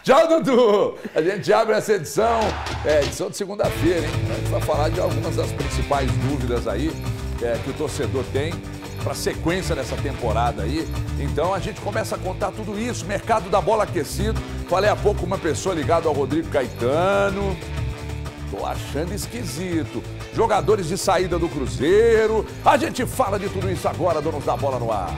Tchau, Dudu! A gente abre essa edição de segunda-feira, hein? A gente vai falar de algumas das principais dúvidas aí que o torcedor tem para a sequência dessa temporada aí. Então a gente começa a contar tudo isso. Mercado da bola aquecido. Falei há pouco com uma pessoa ligada ao Rodrigo Caetano. Tô achando esquisito. Jogadores de saída do Cruzeiro. A gente fala de tudo isso agora, donos da bola no ar.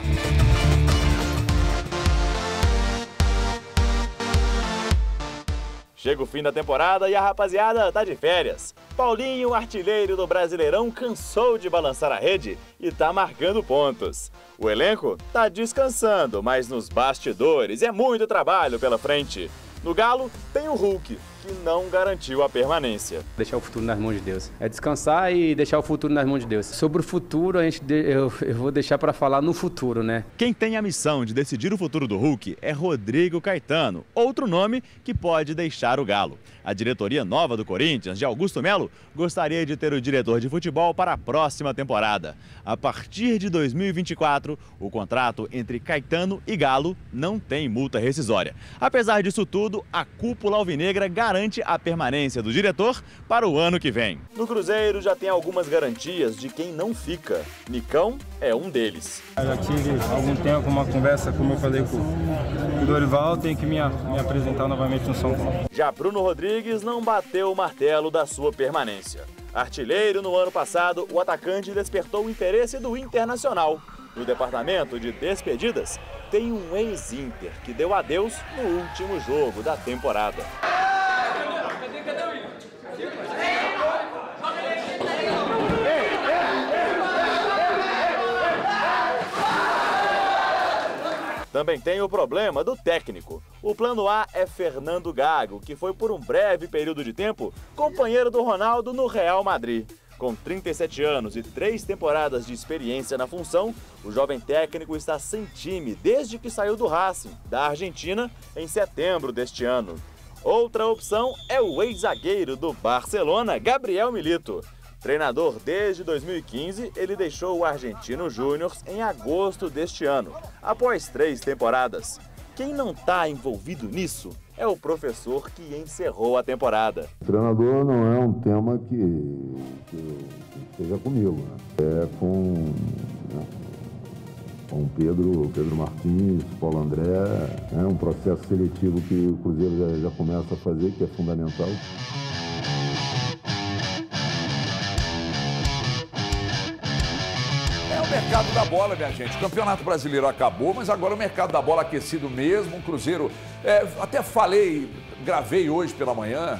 Chega o fim da temporada e a rapaziada tá de férias. Paulinho, artilheiro do Brasileirão, cansou de balançar a rede e tá marcando pontos. O elenco tá descansando, mas nos bastidores é muito trabalho pela frente. No Galo tem o Hulk, que não garantiu a permanência. Deixar o futuro nas mãos de Deus. É descansar e deixar o futuro nas mãos de Deus. Sobre o futuro, eu vou deixar para falar no futuro, né? Quem tem a missão de decidir o futuro do Hulk é Rodrigo Caetano, outro nome que pode deixar o Galo. A diretoria nova do Corinthians, de Augusto Melo, gostaria de ter o diretor de futebol para a próxima temporada. A partir de 2024, o contrato entre Caetano e Galo não tem multa rescisória. Apesar disso tudo, a cúpula alvinegra garante a permanência do diretor para o ano que vem. No Cruzeiro já tem algumas garantias de quem não fica. Nicão é um deles. Eu já tive há algum tempo uma conversa, como eu falei com o Dorival, tenho que me apresentar novamente no São Paulo. Já Bruno Rodrigues não bateu o martelo da sua permanência. Artilheiro no ano passado, o atacante despertou o interesse do Internacional. No departamento de despedidas, tem um ex-Inter que deu adeus no último jogo da temporada. Também tem o problema do técnico. O plano A é Fernando Gago, que foi por um breve período de tempo companheiro do Ronaldo no Real Madrid. Com 37 anos e 3 temporadas de experiência na função, o jovem técnico está sem time desde que saiu do Racing, da Argentina, em setembro deste ano. Outra opção é o ex-zagueiro do Barcelona, Gabriel Milito. Treinador desde 2015, ele deixou o Argentino Júnior em agosto deste ano, após 3 temporadas. Quem não está envolvido nisso é o professor que encerrou a temporada. O treinador não é um tema que esteja comigo, né? É com Pedro Martins, Paulo André. É um processo seletivo que o Cruzeiro já começa a fazer, que é fundamental. O mercado da bola, minha gente. O Campeonato Brasileiro acabou, mas agora o mercado da bola aquecido mesmo. O Cruzeiro, até gravei hoje pela manhã,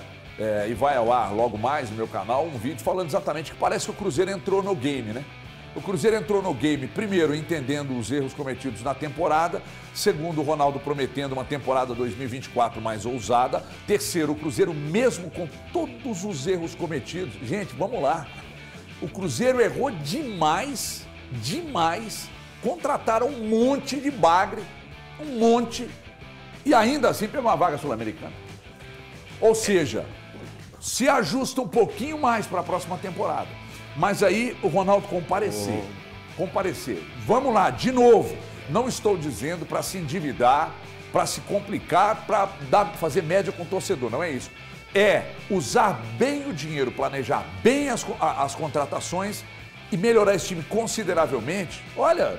e vai ao ar logo mais no meu canal, um vídeo falando exatamente que parece que o Cruzeiro entrou no game, né? O Cruzeiro entrou no game, primeiro, entendendo os erros cometidos na temporada. Segundo, o Ronaldo prometendo uma temporada 2024 mais ousada. Terceiro, o Cruzeiro, mesmo com todos os erros cometidos. Gente, vamos lá. O Cruzeiro errou demais. Contrataram um monte de bagre, e ainda assim pegou uma vaga sul-americana. Ou seja, se ajusta um pouquinho mais para a próxima temporada. Mas aí o Ronaldo comparecer. Vamos lá, de novo, não estou dizendo para se endividar, para se complicar, para fazer média com o torcedor, não é isso. É usar bem o dinheiro, planejar bem as contratações e melhorar esse time consideravelmente. Olha,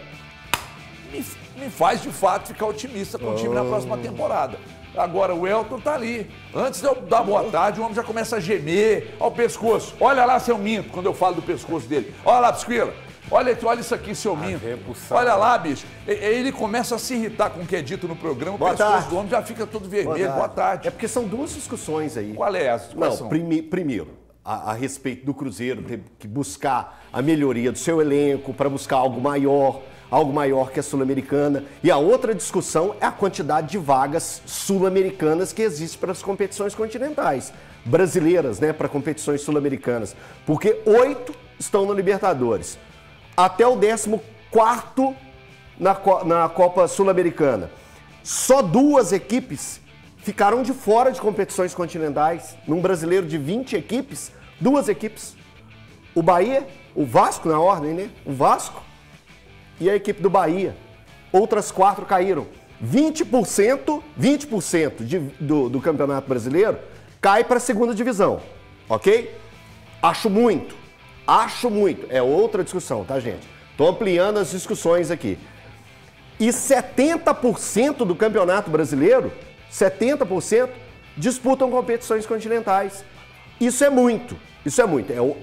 me faz de fato ficar otimista com o time na próxima temporada. Agora o Elton tá ali. Antes de eu dar boa tarde, o homem já começa a gemer. Olha o pescoço. Olha lá, seu minto, quando eu falo do pescoço dele. Olha lá, Pisquila. Olha isso aqui, seu minto. Olha lá, bicho. Ele começa a se irritar com o que é dito no programa. O pescoço do homem já fica todo vermelho. Boa tarde. É porque são duas discussões aí. Qual é essa? Não, primeiro, a respeito do Cruzeiro ter que buscar a melhoria do seu elenco para buscar algo maior que a Sul-Americana. E a outra discussão é a quantidade de vagas sul-americanas que existe para as competições continentais, brasileiras, né, para competições sul-americanas. Porque 8 estão na Libertadores. Até o 14º na Copa Sul-Americana. Só 2 equipes ficaram de fora de competições continentais. Num brasileiro de 20 equipes, 2 equipes. O Bahia, o Vasco na ordem, né? O Vasco e a equipe do Bahia. Outras 4 caíram. 20% do Campeonato Brasileiro cai para a segunda divisão, ok? Acho muito. É outra discussão, tá, gente? Estou ampliando as discussões aqui. E 70% do Campeonato Brasileiro, 70% disputam competições continentais. Isso é muito.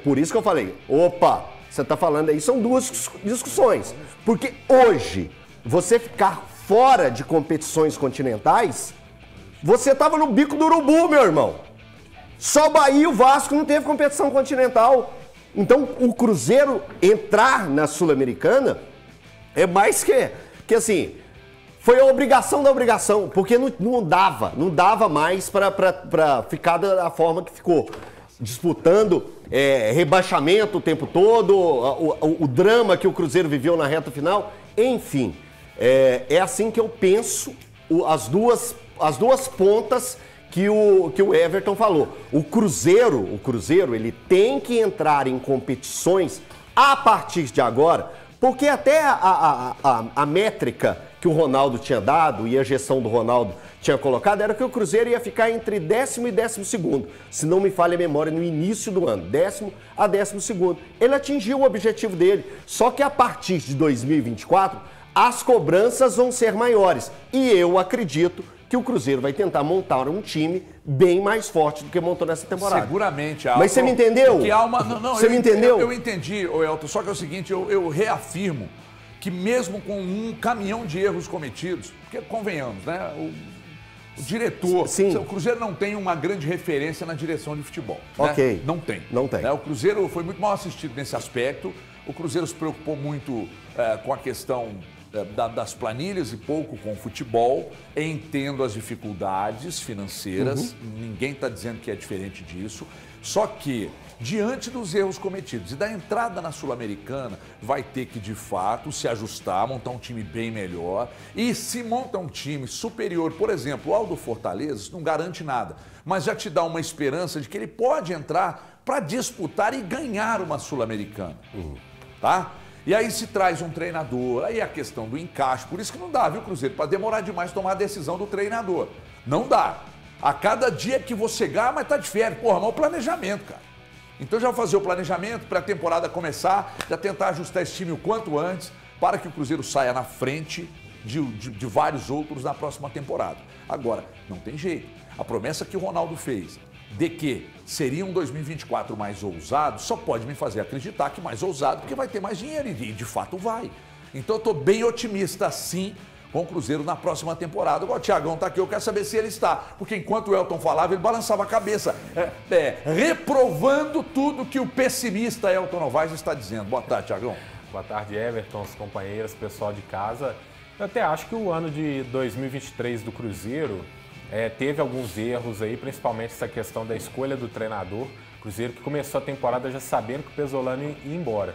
Por isso que eu falei, opa, você está falando aí, são duas discussões. Porque hoje, você ficar fora de competições continentais, você estava no bico do urubu, meu irmão. Só o Bahia e o Vasco não teve competição continental. Então, o Cruzeiro entrar na Sul-Americana é mais que assim, foi a obrigação da obrigação, porque não dava mais para ficar da forma que ficou. Disputando rebaixamento o tempo todo, o drama que o Cruzeiro viveu na reta final, enfim. É assim que eu penso as duas pontas que o Everton falou. O Cruzeiro, ele tem que entrar em competições a partir de agora, porque até a métrica que o Ronaldo tinha dado e a gestão do Ronaldo tinha colocado era que o Cruzeiro ia ficar entre 10º e 12º, se não me falha a memória, no início do ano, 10º a 12º. Ele atingiu o objetivo dele, só que a partir de 2024, as cobranças vão ser maiores. E eu acredito que o Cruzeiro vai tentar montar um time bem mais forte do que montou nessa temporada. Seguramente. Mas você me entendeu? Que há uma... Não, você me entendeu? Eu entendi, Elton, só que é o seguinte, eu reafirmo que mesmo com um caminhão de erros cometidos, porque convenhamos, né? O diretor, sim. O Cruzeiro não tem uma grande referência na direção de futebol. Ok. Né? Não tem. Não tem. Né? O Cruzeiro foi muito mal assistido nesse aspecto. O Cruzeiro se preocupou muito com a questão das planilhas e pouco com o futebol. Entendo as dificuldades financeiras. Ninguém está dizendo que é diferente disso. Só que, diante dos erros cometidos e da entrada na Sul-Americana, vai ter que, de fato, se ajustar, montar um time bem melhor. E se monta um time superior, por exemplo, ao do Fortaleza, isso não garante nada, mas já te dá uma esperança de que ele pode entrar para disputar e ganhar uma Sul-Americana. Tá? E aí se traz um treinador, aí a questão do encaixe, por isso que não dá, viu, Cruzeiro? Para demorar demais tomar a decisão do treinador. Não dá. A cada dia que você ganha, mas tá de férias. Porra, mas o planejamento, cara. Então já vou fazer o planejamento para a temporada começar, já tentar ajustar esse time o quanto antes, para que o Cruzeiro saia na frente de vários outros na próxima temporada. Agora, não tem jeito. A promessa que o Ronaldo fez de que seria um 2024 mais ousado, só pode me fazer acreditar que mais ousado, porque vai ter mais dinheiro, e de fato vai. Então eu estou bem otimista, sim, com o Cruzeiro na próxima temporada. Agora o Thiagão está aqui, eu quero saber se ele está, porque enquanto o Elton falava, ele balançava a cabeça, reprovando tudo que o pessimista Elton Novaes está dizendo. Boa tarde, Thiagão. Boa tarde, Everton, os companheiros, pessoal de casa. Eu até acho que o ano de 2023 do Cruzeiro teve alguns erros aí, principalmente essa questão da escolha do treinador. Cruzeiro que começou a temporada já sabendo que o Pesolano ia embora.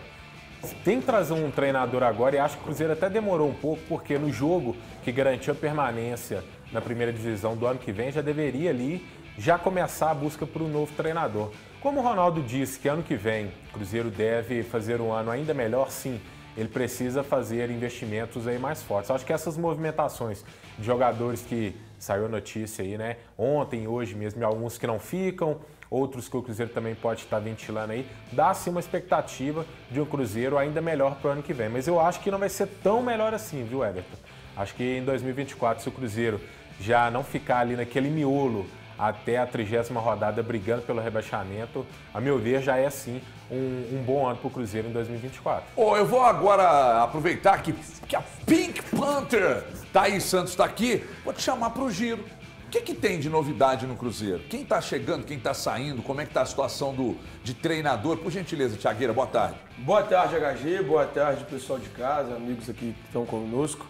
Tem que trazer um treinador agora e acho que o Cruzeiro até demorou um pouco, porque no jogo que garantiu a permanência na primeira divisão do ano que vem, já deveria ali já começar a busca por um novo treinador. Como o Ronaldo disse que ano que vem o Cruzeiro deve fazer um ano ainda melhor, sim, ele precisa fazer investimentos aí mais fortes. Acho que essas movimentações de jogadores que saiu a notícia aí, né, ontem, hoje mesmo, alguns que não ficam, outros que o Cruzeiro também pode estar ventilando aí, dá sim uma expectativa de um Cruzeiro ainda melhor para o ano que vem. Mas eu acho que não vai ser tão melhor assim, viu, Everton? Acho que em 2024, se o Cruzeiro já não ficar ali naquele miolo até a 30ª rodada brigando pelo rebaixamento, a meu ver, já é sim um bom ano para o Cruzeiro em 2024. Eu vou agora aproveitar que a Pink Panther Thaís Santos está aqui, vou te chamar para o giro. O que tem de novidade no Cruzeiro? Quem está chegando, quem está saindo? Como é que está a situação de treinador? Por gentileza, Thiagueira, boa tarde. Boa tarde, HG. Boa tarde, pessoal de casa, amigos aqui que estão conosco.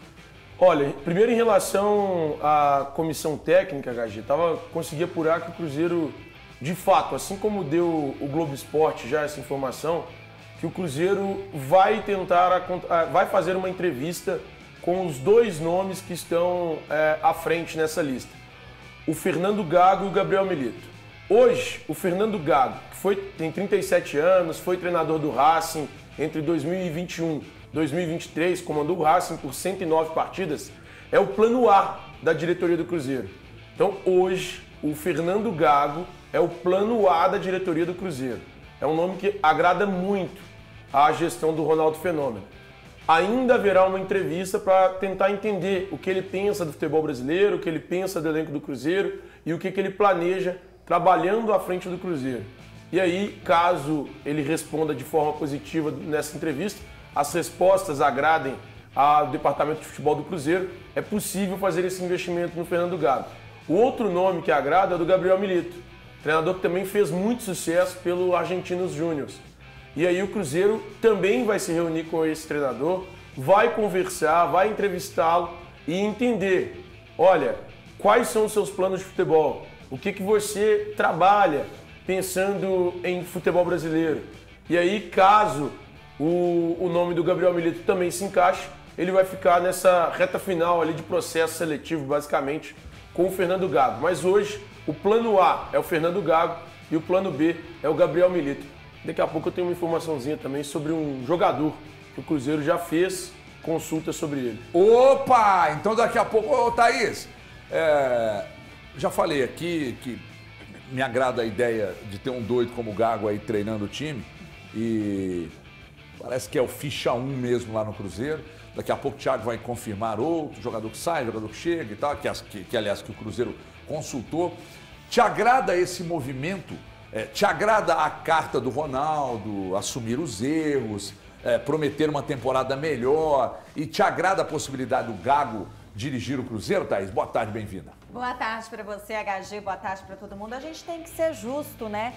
Olha, primeiro em relação à comissão técnica, HG, consegui apurar que o Cruzeiro, de fato, assim como deu o Globo Esporte já essa informação, que o Cruzeiro vai fazer uma entrevista com os dois nomes que estão à frente nessa lista. O Fernando Gago e o Gabriel Milito. Hoje, o Fernando Gago, que tem 37 anos, foi treinador do Racing entre 2021 e 2023, comandou o Racing por 109 partidas, é o plano A da diretoria do Cruzeiro. Então, hoje, o Fernando Gago é o plano A da diretoria do Cruzeiro. É um nome que agrada muito à gestão do Ronaldo Fenômeno. Ainda haverá uma entrevista para tentar entender o que ele pensa do futebol brasileiro, o que ele pensa do elenco do Cruzeiro e o que ele planeja trabalhando à frente do Cruzeiro. E aí, caso ele responda de forma positiva nessa entrevista, as respostas agradem ao departamento de futebol do Cruzeiro, é possível fazer esse investimento no Fernando Gago. O outro nome que agrada é o do Gabriel Milito, treinador que também fez muito sucesso pelo Argentinos Júniors. E aí o Cruzeiro também vai se reunir com esse treinador, vai conversar, vai entrevistá-lo e entender, olha, quais são os seus planos de futebol, o que você trabalha pensando em futebol brasileiro. E aí, caso o nome do Gabriel Milito também se encaixe, ele vai ficar nessa reta final ali de processo seletivo, basicamente, com o Fernando Gago. Mas hoje, o plano A é o Fernando Gago e o plano B é o Gabriel Milito. Daqui a pouco eu tenho uma informaçãozinha também sobre um jogador que o Cruzeiro já fez consulta sobre ele. Opa! Então daqui a pouco... Ô, Thaís, já falei aqui que me agrada a ideia de ter um doido como o Gago aí treinando o time e parece que é o ficha 1 mesmo lá no Cruzeiro. Daqui a pouco o Thiago vai confirmar outro jogador que sai, jogador que chega e tal, que aliás que o Cruzeiro consultou. Te agrada esse movimento? Te agrada a carta do Ronaldo, assumir os erros, prometer uma temporada melhor e te agrada a possibilidade do Gago dirigir o Cruzeiro, Thaís? Boa tarde, bem-vinda. Boa tarde para você, HG, boa tarde para todo mundo. A gente tem que ser justo, né?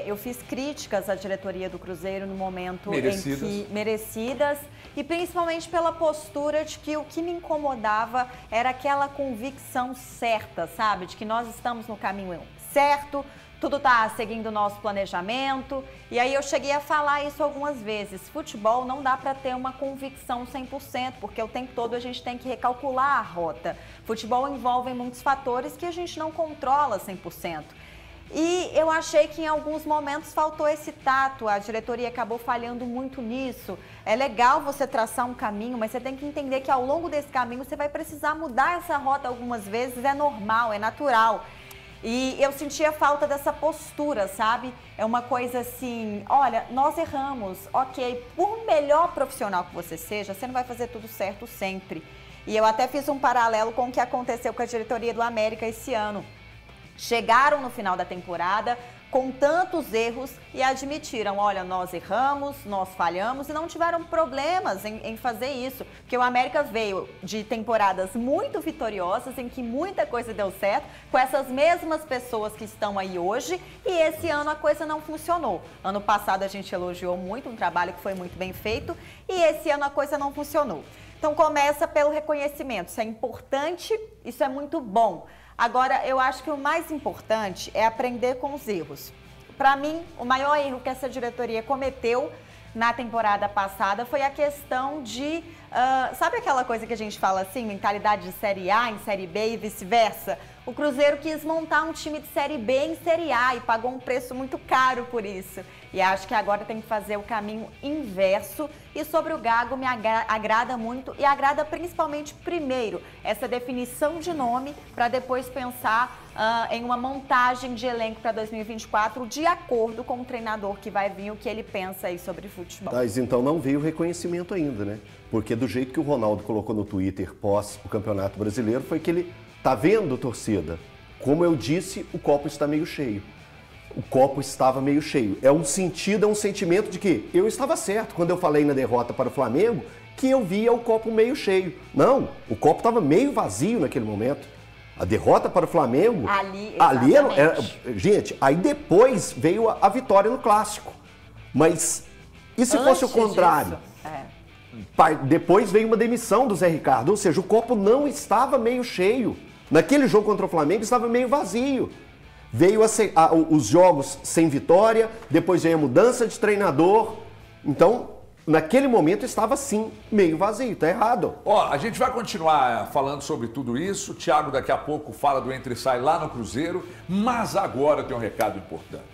Eu fiz críticas à diretoria do Cruzeiro no momento merecidas e principalmente pela postura de que o que me incomodava era aquela convicção certa, sabe? De que nós estamos no caminho certo, tudo está seguindo o nosso planejamento. E aí eu cheguei a falar isso algumas vezes. Futebol não dá para ter uma convicção 100%, porque o tempo todo a gente tem que recalcular a rota. Futebol envolve muitos fatores que a gente não controla 100%. E eu achei que em alguns momentos faltou esse tato, a diretoria acabou falhando muito nisso. É legal você traçar um caminho, mas você tem que entender que ao longo desse caminho você vai precisar mudar essa rota algumas vezes, é normal, é natural. E eu sentia falta dessa postura, sabe? É uma coisa assim, olha, nós erramos, ok, por melhor profissional que você seja, você não vai fazer tudo certo sempre. E eu até fiz um paralelo com o que aconteceu com a diretoria do América esse ano. Chegaram no final da temporada com tantos erros e admitiram, olha, nós erramos, nós falhamos e não tiveram problemas em fazer isso. Porque o América veio de temporadas muito vitoriosas, em que muita coisa deu certo, com essas mesmas pessoas que estão aí hoje, e esse ano a coisa não funcionou. Ano passado a gente elogiou muito, um trabalho que foi muito bem feito, e esse ano a coisa não funcionou. Então começa pelo reconhecimento, isso é importante, isso é muito bom. Agora, eu acho que o mais importante é aprender com os erros. Para mim, o maior erro que essa diretoria cometeu na temporada passada foi a questão de... sabe aquela coisa que a gente fala assim, mentalidade de Série A em Série B e vice-versa? O Cruzeiro quis montar um time de Série B em Série A e pagou um preço muito caro por isso. E acho que agora tem que fazer o caminho inverso. E sobre o Gago me agrada muito e agrada principalmente, primeiro, essa definição de nome para depois pensar em uma montagem de elenco para 2024 de acordo com o treinador que vai vir, o que ele pensa aí sobre futebol. Mas então não veio o reconhecimento ainda, né? Porque do jeito que o Ronaldo colocou no Twitter pós o Campeonato Brasileiro foi que ele... Tá vendo, torcida? Como eu disse, o copo está meio cheio. O copo estava meio cheio. É um sentido, é um sentimento de que eu estava certo quando eu falei na derrota para o Flamengo que eu via o copo meio cheio. Não, o copo estava meio vazio naquele momento. A derrota para o Flamengo... Ali era... Gente, aí depois veio a vitória no Clássico. Mas e se fosse o contrário? Depois veio uma demissão do Zé Ricardo. Ou seja, o copo não estava meio cheio. Naquele jogo contra o Flamengo estava meio vazio. Veio os jogos sem vitória, depois veio a mudança de treinador. Então, naquele momento estava sim meio vazio, tá errado. Ó, a gente vai continuar falando sobre tudo isso. O Thiago daqui a pouco fala do entra e sai lá no Cruzeiro, mas agora tem um recado importante.